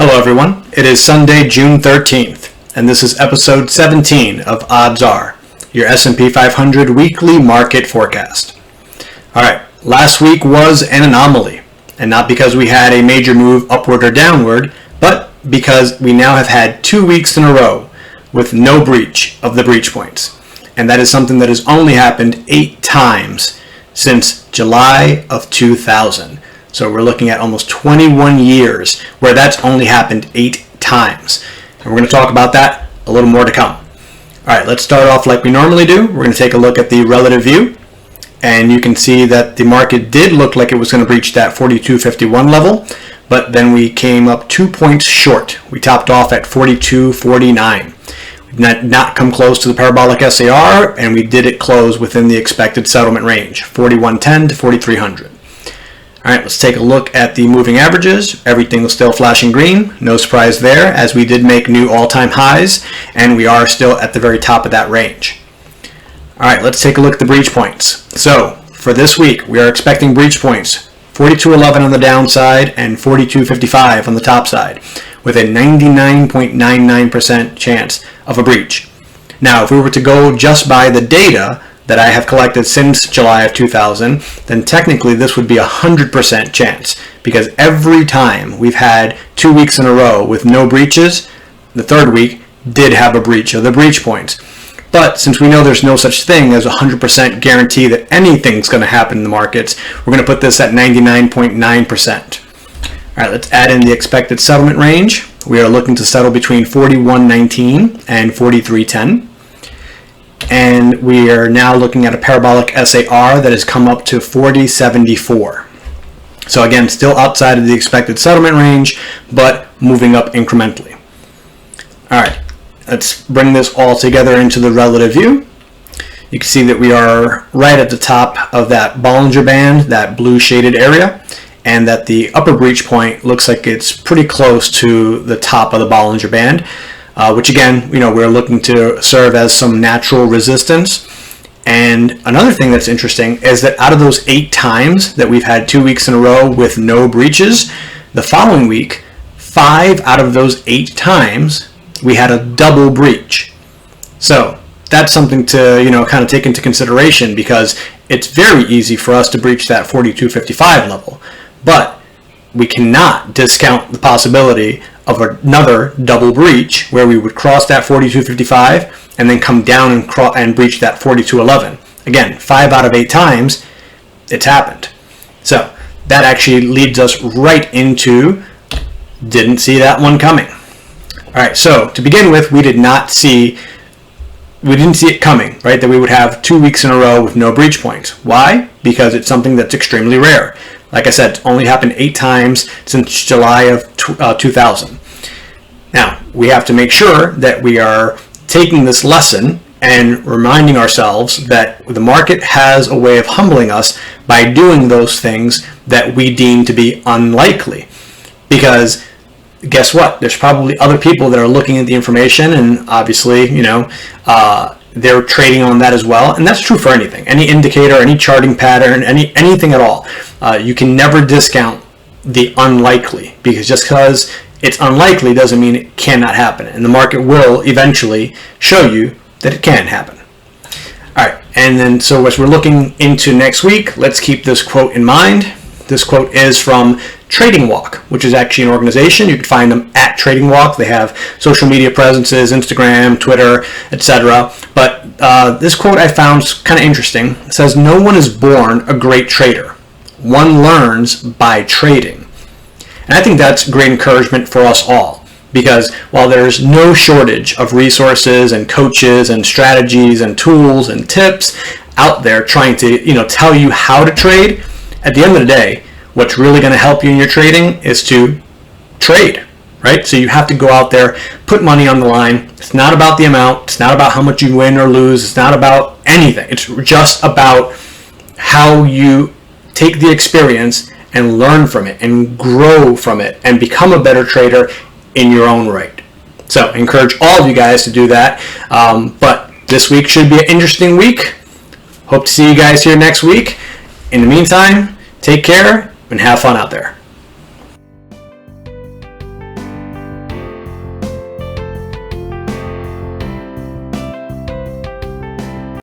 Hello everyone, it is Sunday, June 13th, and this is episode 17 of Odds Are, your S&P 500 weekly market forecast. Alright, last week was an anomaly, and not because we had a major move upward or downward, but because we now have had 2 weeks in a row with no breach of the breach points. And that is something that has only happened 8 times since July of 2000. So we're looking at almost 21 years where that's only happened 8 times. And we're going to talk about that a little more to come. All right, let's start off like we normally do. We're going to take a look at the relative view. And you can see that the market did look like it was going to breach that 42.51 level, but then we came up 2 points short. We topped off at 42.49. We did not come close to the parabolic SAR, and we did it close within the expected settlement range, 4110 to 4300. All right, let's take a look at the moving averages. Everything was still flashing green. No surprise there, as we did make new all-time highs, and we are still at the very top of that range. All right, let's take a look at the breach points. So for this week, we are expecting breach points 42.11 on the downside and 42.55 on the top side, with a 99.99% chance of a breach. Now, if we were to go just by the data that I have collected since July of 2000, then technically this would be a 100% chance, because every time we've had 2 weeks in a row with no breaches, the third week did have a breach of the breach points. But since we know there's no such thing as a 100% guarantee that anything's going to happen in the markets, we're going to put this at 99.9%. All right, let's add in the expected settlement range. We are looking to settle between 41.19 and 43.10. And we are now looking at a parabolic SAR that has come up to 40.74. So again, still outside of the expected settlement range, but moving up incrementally. All right, let's bring this all together into the relative view. You can see that we are right at the top of that Bollinger Band, that blue shaded area, and that the upper breach point looks like it's pretty close to the top of the Bollinger Band. Which again, we're looking to serve as some natural resistance. And another thing that's interesting is that out of those 8 times that we've had 2 weeks in a row with no breaches, the following week, 5 out of those 8 times, we had a double breach. So that's something to, kind of take into consideration, because it's very easy for us to breach that 42.55 level. But we cannot discount the possibility of another double breach where we would cross that 42.55 and then come down and breach that 42.11. Again, 5 out of 8 times it's happened. So that actually leads us right into didn't see that one coming. All right, so to begin with, we didn't see it coming, right? That we would have 2 weeks in a row with no breach points. Why? Because it's something that's extremely rare. Like I said, it's only happened 8 times since July of 2000. Now, we have to make sure that we are taking this lesson and reminding ourselves that the market has a way of humbling us by doing those things that we deem to be unlikely. Because guess what? There's probably other people that are looking at the information, and obviously, they're trading on that as well. And that's true for anything, any indicator, any charting pattern, anything at all. You can never discount the unlikely, because just because it's unlikely doesn't mean it cannot happen. And the market will eventually show you that it can happen. All right, and then so as we're looking into next week, let's keep this quote in mind. This quote is from Trading Walk, which is actually an organization. You can find them at Trading Walk. They have social media presences, Instagram, Twitter, etc. But this quote I found kind of interesting. It says, "No one is born a great trader. One learns by trading." And I think that's great encouragement for us all, because while there's no shortage of resources and coaches and strategies and tools and tips out there trying to tell you how to trade, at the end of the day, what's really going to help you in your trading is to trade, right? So you have to go out there, put money on the line. It's not about the amount. It's not about how much you win or lose. It's not about anything. It's just about how you take the experience and learn from it and grow from it and become a better trader in your own right. So I encourage all of you guys to do that. But this week should be an interesting week. Hope to see you guys here next week. In the meantime, take care and have fun out there.